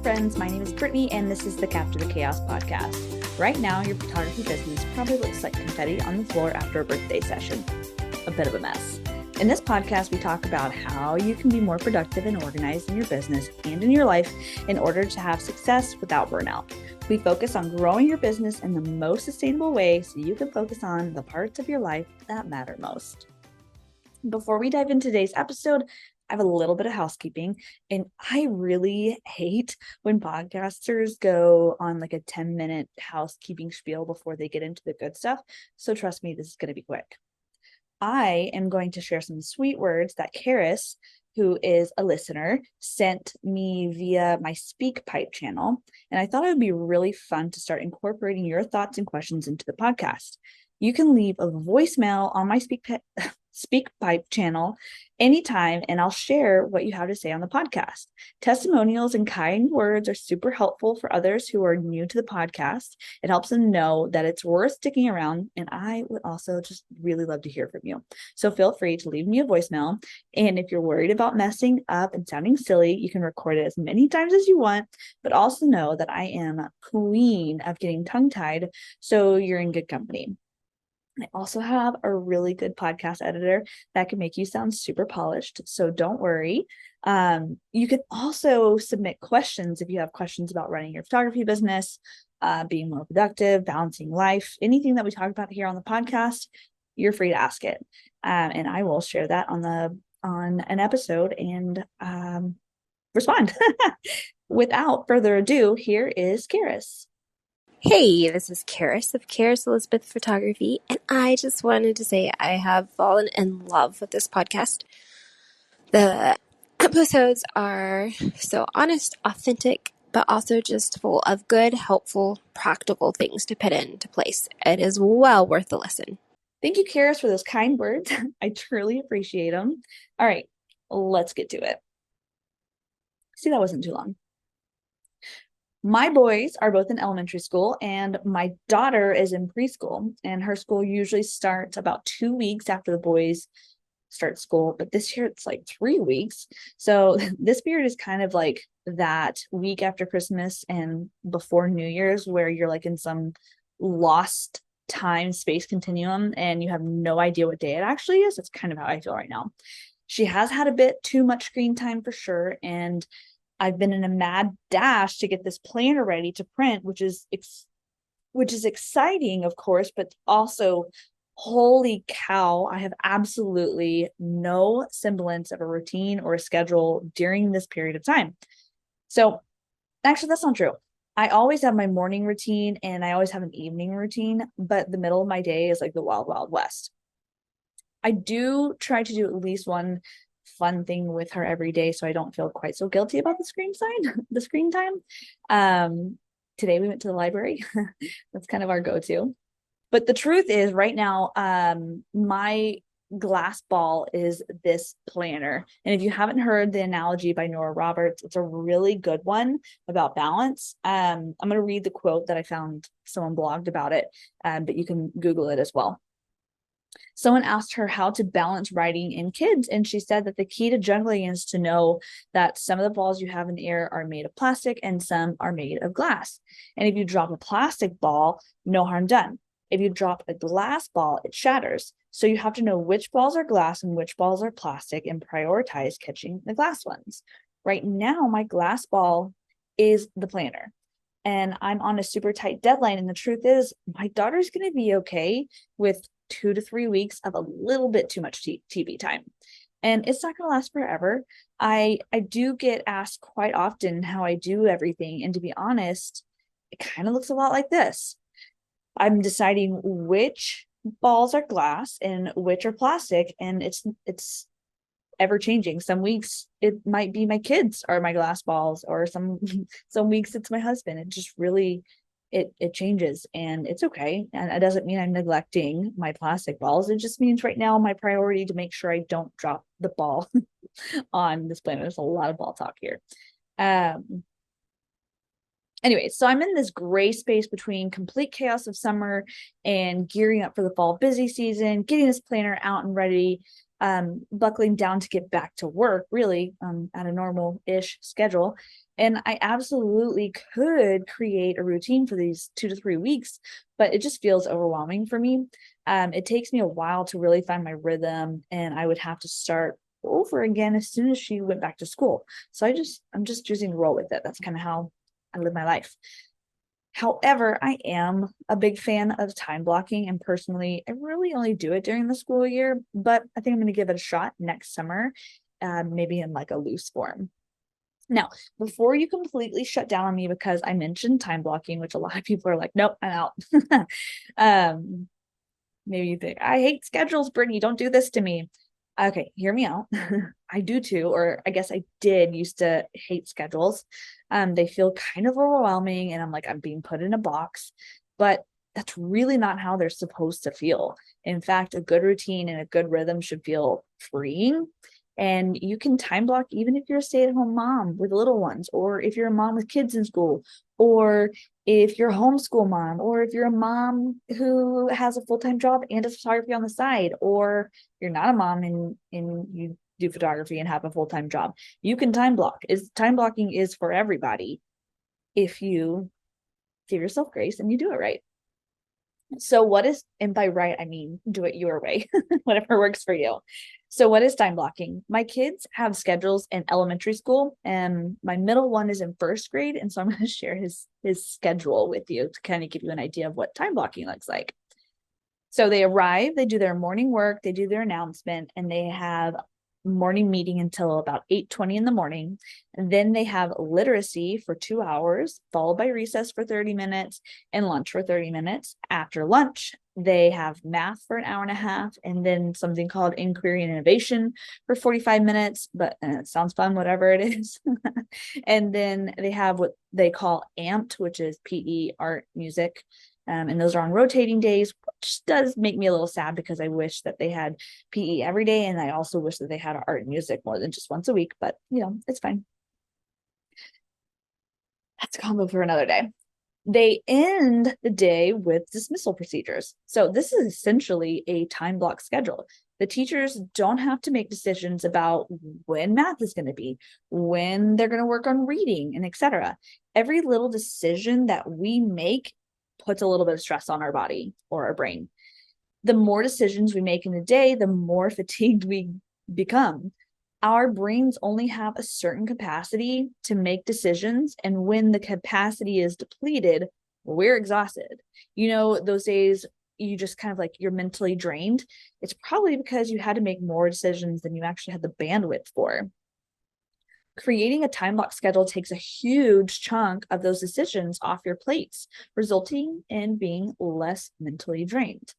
friends, my name is Brittany and this is the Capture the Chaos podcast. Right now, your photography business probably looks like confetti on the floor after a birthday session. A bit of a mess. In this podcast, we talk about how you can be more productive and organized in your business and in your life in order to have success without burnout. We focus on growing your business in the most sustainable way so you can focus on the parts of your life that matter most. Before we dive into today's episode, I have a little bit of housekeeping, and I really hate when podcasters go on like a 10-minute housekeeping spiel before they get into the good stuff. So trust me, this is going to be quick. I am going to share some sweet words that Karis, who is a listener, sent me via my SpeakPipe channel. And I thought it would be really fun to start incorporating your thoughts and questions into the podcast. You can leave a voicemail on my SpeakPipe channel anytime, and I'll share what you have to say on the podcast. Testimonials and kind words are super helpful for others who are new to the podcast. It helps them know that it's worth sticking around, and I would also just really love to hear from you. So feel free to leave me a voicemail, and if you're worried about messing up and sounding silly, you can record it as many times as you want, but also know that I am queen of getting tongue-tied, so you're in good company. I also have a really good podcast editor that can make you sound super polished, so don't worry. You can also submit questions if you have questions about running your photography business, being more productive, balancing life, anything that we talk about here on the podcast, you're free to ask it. And I will share that on an episode and respond. Without further ado, here is Karis. Hey, this is Karis of Karis Elizabeth Photography, and I just wanted to say I have fallen in love with this podcast. The episodes are so honest, authentic, but also just full of good, helpful, practical things to put into place. It is well worth the listen. Thank you, Karis, for those kind words. I truly appreciate them. All right, let's get to it. See, that wasn't too long. My boys are both in elementary school, and my daughter is in preschool, and her school usually starts about 2 weeks after the boys start school, but this year it's like 3 weeks. So this period is kind of like that week after Christmas and before New Year's, where you're like in some lost time space continuum and you have no idea what day it actually is. That's kind of how I feel right now. She has had a bit too much screen time for sure, and I've been in a mad dash to get this planner ready to print, which is exciting, of course, but also, holy cow, I have absolutely no semblance of a routine or a schedule during this period of time. So actually, that's not true. I always have my morning routine and I always have an evening routine, but the middle of my day is like the wild, wild west. I do try to do at least one fun thing with her every day so I don't feel quite so guilty about the screen time. Today we went to the library. That's kind of our go-to. But the truth is right now, my glass ball is this planner. And if you haven't heard the analogy by Nora Roberts, it's a really good one about balance. I'm going to read the quote that I found, someone blogged about it, but you can Google it as well. Someone asked her how to balance writing and kids, and she said that the key to juggling is to know that some of the balls you have in the air are made of plastic and some are made of glass. And if you drop a plastic ball, no harm done. If you drop a glass ball, it shatters. So you have to know which balls are glass and which balls are plastic and prioritize catching the glass ones. Right now, my glass ball is the planner. And I'm on a super tight deadline. And the truth is, my daughter's going to be okay with 2 to 3 weeks of a little bit too much TV time. And it's not going to last forever. I do get asked quite often how I do everything. And to be honest, it kind of looks a lot like this. I'm deciding which balls are glass and which are plastic. And it's ever changing. Some weeks it might be my kids are my glass balls, or some weeks it's my husband. It just really it changes, and it's okay. And it doesn't mean I'm neglecting my plastic balls. It just means right now my priority to make sure I don't drop the ball on this planet. There's a lot of ball talk here. Anyway, so I'm in this gray space between complete chaos of summer and gearing up for the fall busy season, getting this planner out and ready. buckling down to get back to work, really, at a normal-ish schedule. And I absolutely could create a routine for these 2 to 3 weeks, but it just feels overwhelming for me. It takes me a while to really find my rhythm, and I would have to start over again as soon as she went back to school. So I'm just choosing to roll with it. That's kind of how I live my life. However, I am a big fan of time blocking, and personally, I really only do it during the school year, but I think I'm going to give it a shot next summer, maybe in like a loose form. Now, before you completely shut down on me because I mentioned time blocking, which a lot of people are like, nope, I'm out. um, Maybe you think, I hate schedules, Brittany, don't do this to me. Okay, hear me out. I do too, or I guess I did used to hate schedules. They feel kind of overwhelming, and I'm like, I'm being put in a box, but that's really not how they're supposed to feel. In fact, a good routine and a good rhythm should feel freeing. And you can time block even if you're a stay-at-home mom with little ones, or if you're a mom with kids in school, or if you're a homeschool mom, or if you're a mom who has a full-time job and does photography on the side, or you're not a mom and you do photography and have a full-time job. You can time block. Time blocking is for everybody if you give yourself grace and you do it right. So what is, and by right, I mean, do it your way, whatever works for you. So what is time blocking? My kids have schedules in elementary school, and my middle one is in first grade. And so I'm going to share his schedule with you to kind of give you an idea of what time blocking looks like. So they arrive, they do their morning work, they do their announcement, and they have morning meeting until about 8:20 in the morning. And then they have literacy for 2 hours, followed by recess for 30 minutes and lunch for 30 minutes. After lunch, they have math for an hour and a half, and then something called inquiry and innovation for 45 minutes, but it sounds fun, whatever it is. And then they have what they call amped, which is PE, art, music. And those are on rotating days, which does make me a little sad because I wish that they had PE every day. And I also wish that they had art and music more than just once a week, but it's fine. That's a combo for another day. They end the day with dismissal procedures. So this is essentially a time block schedule. The teachers don't have to make decisions about when math is going to be, when they're going to work on reading, and etc. Every little decision that we make puts a little bit of stress on our body or our brain. The more decisions we make in a day, the more fatigued we become. Our brains only have a certain capacity to make decisions, and when the capacity is depleted, we're exhausted. Those days you just kind of like you're mentally drained. It's probably because you had to make more decisions than you actually had the bandwidth for. Creating a time block schedule takes a huge chunk of those decisions off your plates, resulting in being less mentally drained.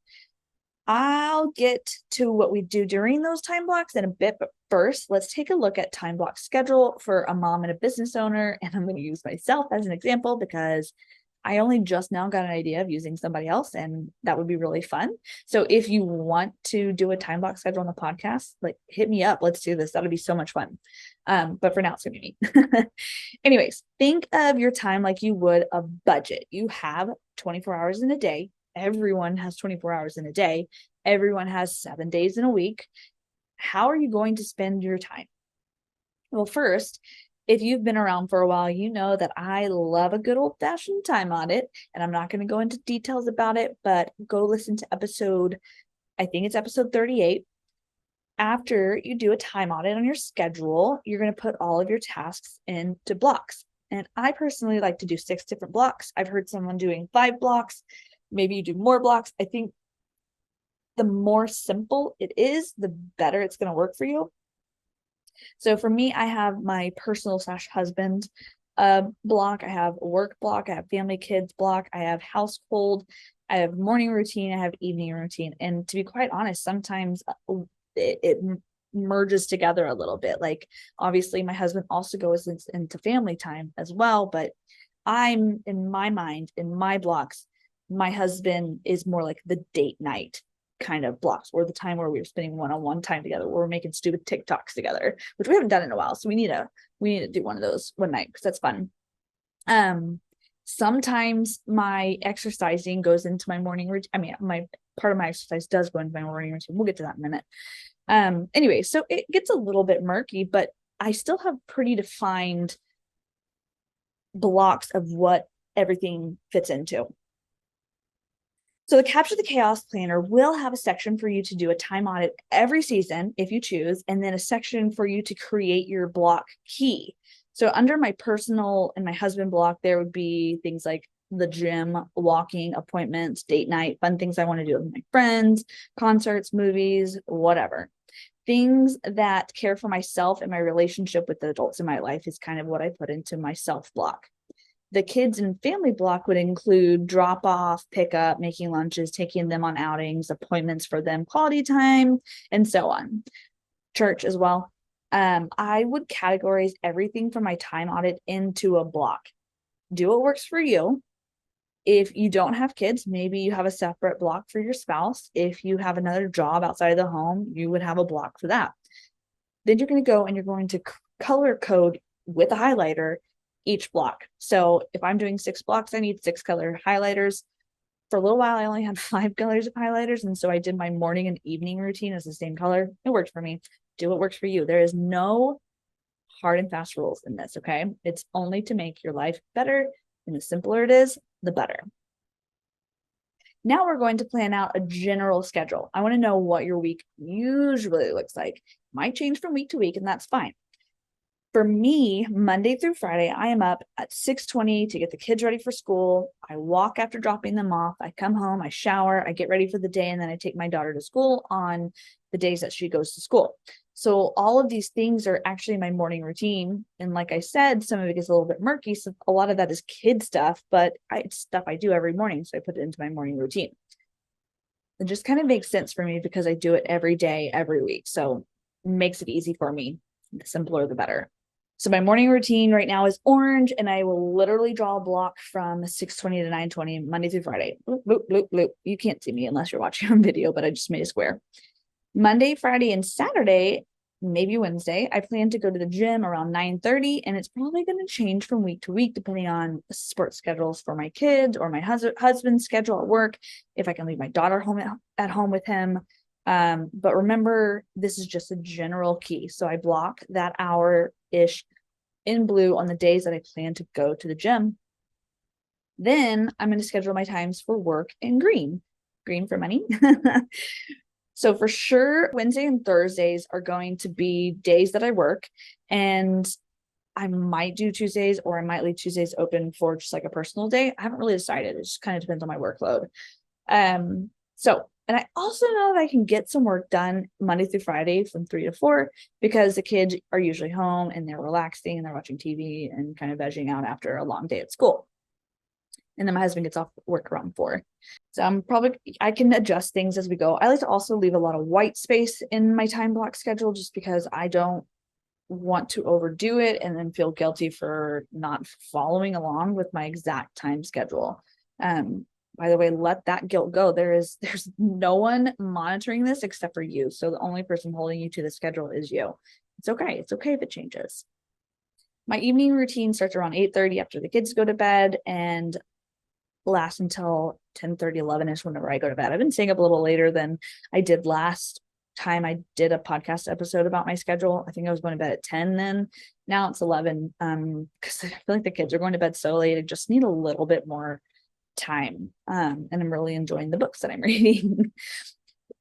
I'll get to what we do during those time blocks in a bit, but first, let's take a look at time block schedule for a mom and a business owner. And I'm going to use myself as an example because I only just now got an idea of using somebody else, and that would be really fun. So if you want to do a time block schedule on the podcast, like hit me up. Let's do this. That'll be so much fun. But for now, it's going to be me. Anyways, think of your time like you would a budget. You have 24 hours in a day. Everyone has 24 hours in a day. Everyone has 7 days in a week. How are you going to spend your time? Well, first, if you've been around for a while, you know that I love a good old-fashioned time audit, and I'm not going to go into details about it, but go listen to I think it's episode 38. After you do a time audit on your schedule, you're going to put all of your tasks into blocks. And I personally like to do 6 different blocks. I've heard someone doing 5 blocks. Maybe you do more blocks. I think the more simple it is, the better it's going to work for you. So for me, I have my personal/husband block. I have work block. I have family kids block. I have household. I have morning routine. I have evening routine. And to be quite honest, sometimes it merges together a little bit. Like obviously my husband also goes into family time as well, but I'm in my mind, in my blocks, my husband is more like the date night kind of blocks, or the time where we were spending one-on-one time together, where we're making stupid TikToks together, which we haven't done in a while. So we need to do one of those one night because that's fun. Sometimes my exercising goes into my morning routine. I mean, my part of my exercise does go into my morning routine. We'll get to that in a minute. Anyway, so it gets a little bit murky, but I still have pretty defined blocks of what everything fits into. So the Capture the Chaos Planner will have a section for you to do a time audit every season if you choose, and then a section for you to create your block key. So under my personal and my husband block, there would be things like the gym, walking, appointments, date night, fun things I want to do with my friends, concerts, movies, whatever. Things that care for myself and my relationship with the adults in my life is kind of what I put into my self block. The kids and family block would include drop off, pickup, making lunches, taking them on outings, appointments for them, quality time, and so on. Church as well. I would categorize everything from my time audit into a block. Do what works for you. If you don't have kids, maybe you have a separate block for your spouse. If you have another job outside of the home, you would have a block for that. Then you're going to go and you're going to color code with a highlighter each block. So if I'm doing 6 blocks, I need 6 color highlighters. For a little while, I only had 5 colors of highlighters. And so I did my morning and evening routine as the same color. It worked for me. Do what works for you. There is no hard and fast rules in this, okay? It's only to make your life better. And the simpler it is, the better. Now we're going to plan out a general schedule. I want to know what your week usually looks like. It might change from week to week, and that's fine. For me, Monday through Friday, I am up at 6:20 to get the kids ready for school. I walk after dropping them off. I come home, I shower, I get ready for the day, and then I take my daughter to school on the days that she goes to school. So all of these things are actually my morning routine. And like I said, some of it gets a little bit murky. So a lot of that is kid stuff, but it's stuff I do every morning. So I put it into my morning routine. It just kind of makes sense for me because I do it every day, every week. So it makes it easy for me. The simpler, the better. So my morning routine right now is orange, and I will literally draw a block from 6:20 to 9:20, Monday through Friday. Bloop, bloop, bloop, bloop. You can't see me unless you're watching on video, but I just made a square. Monday, Friday, and Saturday, maybe Wednesday, I plan to go to the gym around 9:30, and it's probably going to change from week to week depending on sports schedules for my kids or my husband's schedule at work, if I can leave my daughter home at home with him. But remember, this is just a general key. So I block that hour-ish in blue on the days that I plan to go to the gym. Then I'm going to schedule my times for work in green for money. So for sure, Wednesday and Thursdays are going to be days that I work, and I might do Tuesdays, or I might leave Tuesdays open for just like a personal day. I haven't really decided. It just kind of depends on my workload. And I also know that I can get some work done Monday through Friday from 3 to 4 because the kids are usually home and they're relaxing and they're watching TV and kind of vegging out after a long day at school. And then my husband gets off work around 4. So I can adjust things as we go. I like to also leave a lot of white space in my time block schedule just because I don't want to overdo it and then feel guilty for not following along with my exact time schedule. By the way, let that guilt go. There's no one monitoring this except for you. So the only person holding you to the schedule is you. It's okay. It's okay if it changes. My evening routine starts around 8:30 after the kids go to bed and lasts until 10:30, 11ish whenever I go to bed. I've been staying up a little later than I did last time I did a podcast episode about my schedule. I think I was going to bed at 10 then. Now it's 11 because I feel like the kids are going to bed so late. I just need a little bit more time. And I'm really enjoying the books that I'm reading.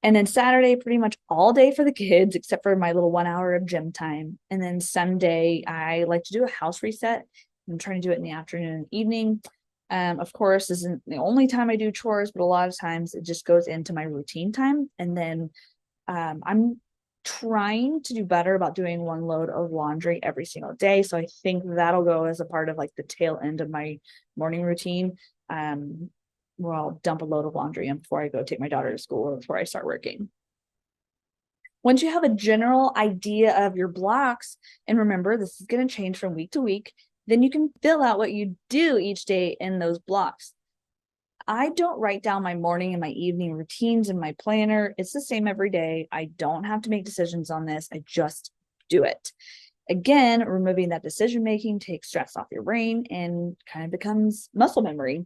And then Saturday, pretty much all day for the kids, except for my little 1 hour of gym time. And then Sunday, I like to do a house reset. I'm trying to do it in the afternoon and evening. Of course, this isn't the only time I do chores, but a lot of times it just goes into my routine time. And then I'm trying to do better about doing one load of laundry every single day. So I think that'll go as a part of like the tail end of my morning routine. Where I'll dump a load of laundry in before I go take my daughter to school or before I start working. Once you have a general idea of your blocks, and remember, this is going to change from week to week, then you can fill out what you do each day in those blocks. I don't write down my morning and my evening routines in my planner. It's the same every day. I don't have to make decisions on this. I just do it. Again, removing that decision making takes stress off your brain and kind of becomes muscle memory.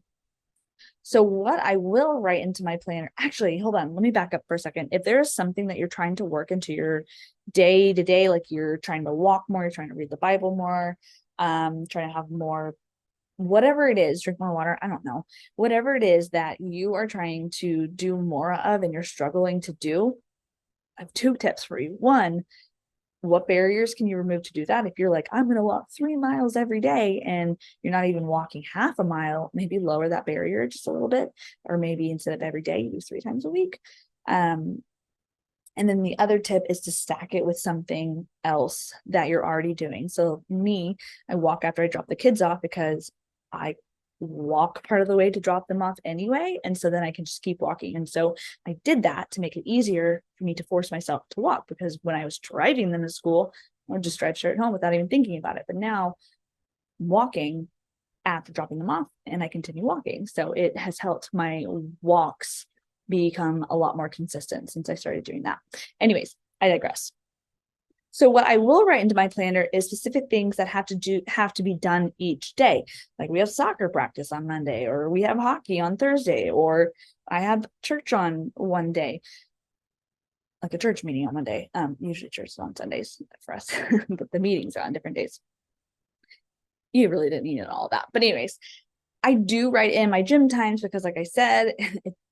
So what I will write into my planner, actually, hold on, let me back up for a second. If there is something that you're trying to work into your day to day, like you're trying to walk more, you're trying to read the Bible more, trying to have more, whatever it is, drink more water, I don't know, whatever it is that you are trying to do more of and you're struggling to do, I have two tips for you. One, what barriers can you remove to do that? If you're like, I'm going to walk 3 miles every day and you're not even walking half a mile, maybe lower that barrier just a little bit, or maybe instead of every day, you do 3 times a week. And then the other tip is to stack it with something else that you're already doing. So me, I walk after I drop the kids off because I walk part of the way to drop them off anyway. And so then I can just keep walking. And so I did that to make it easier for me to force myself to walk, because when I was driving them to school, I would just drive straight home without even thinking about it. But now I'm walking after dropping them off and I continue walking. So it has helped my walks become a lot more consistent since I started doing that. Anyways, I digress. So what I will write into my planner is specific things that have to be done each day. Like we have soccer practice on Monday, or we have hockey on Thursday, or I have church on one day, like a church meeting on Monday. Usually church is on Sundays for us, but the meetings are on different days. You really didn't need all that. But anyways, I do write in my gym times because, like I said,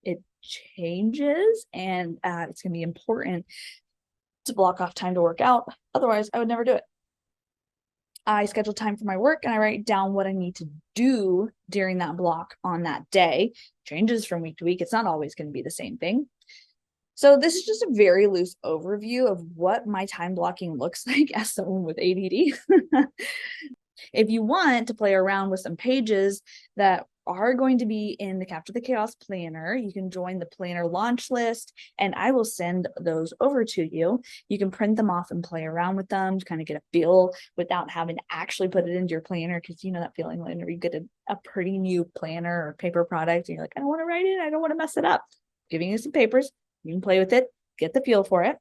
it changes, and it's going to be important to block off time to work out. Otherwise, I would never do it. I schedule time for my work and I write down what I need to do during that block on that day. Changes from week to week. It's not always going to be the same thing. So this is just a very loose overview of what my time blocking looks like as someone with ADD. If you want to play around with some pages that are going to be in the Capture the Chaos planner, you can join the planner launch list and I will send those over to you. You can print them off and play around with them to kind of get a feel without having to actually put it into your planner, because you know that feeling whenever you get a pretty new planner or paper product and you're like, I don't want to write it, I don't want to mess it up. Giving you some papers, you can play with it, get the feel for it.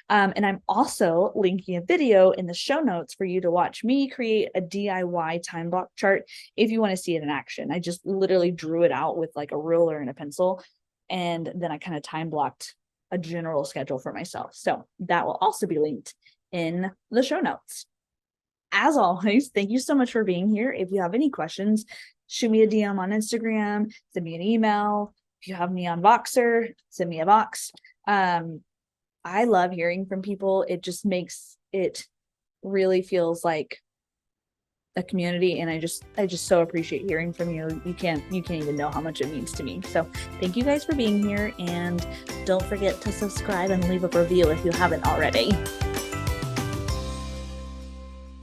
And I'm also linking a video in the show notes for you to watch me create a DIY time block chart if you want to see it in action. I just literally drew it out with like a ruler and a pencil, and then I kind of time blocked a general schedule for myself. So that will also be linked in the show notes. As always, thank you so much for being here. If you have any questions, shoot me a DM on Instagram, send me an email. If you have me on Voxer, send me a Vox. I love hearing from people. It just makes it really feels like a community, and I just so appreciate hearing from you. You can't even know how much it means to me. So thank you guys for being here, and don't forget to subscribe and leave a review if you haven't already.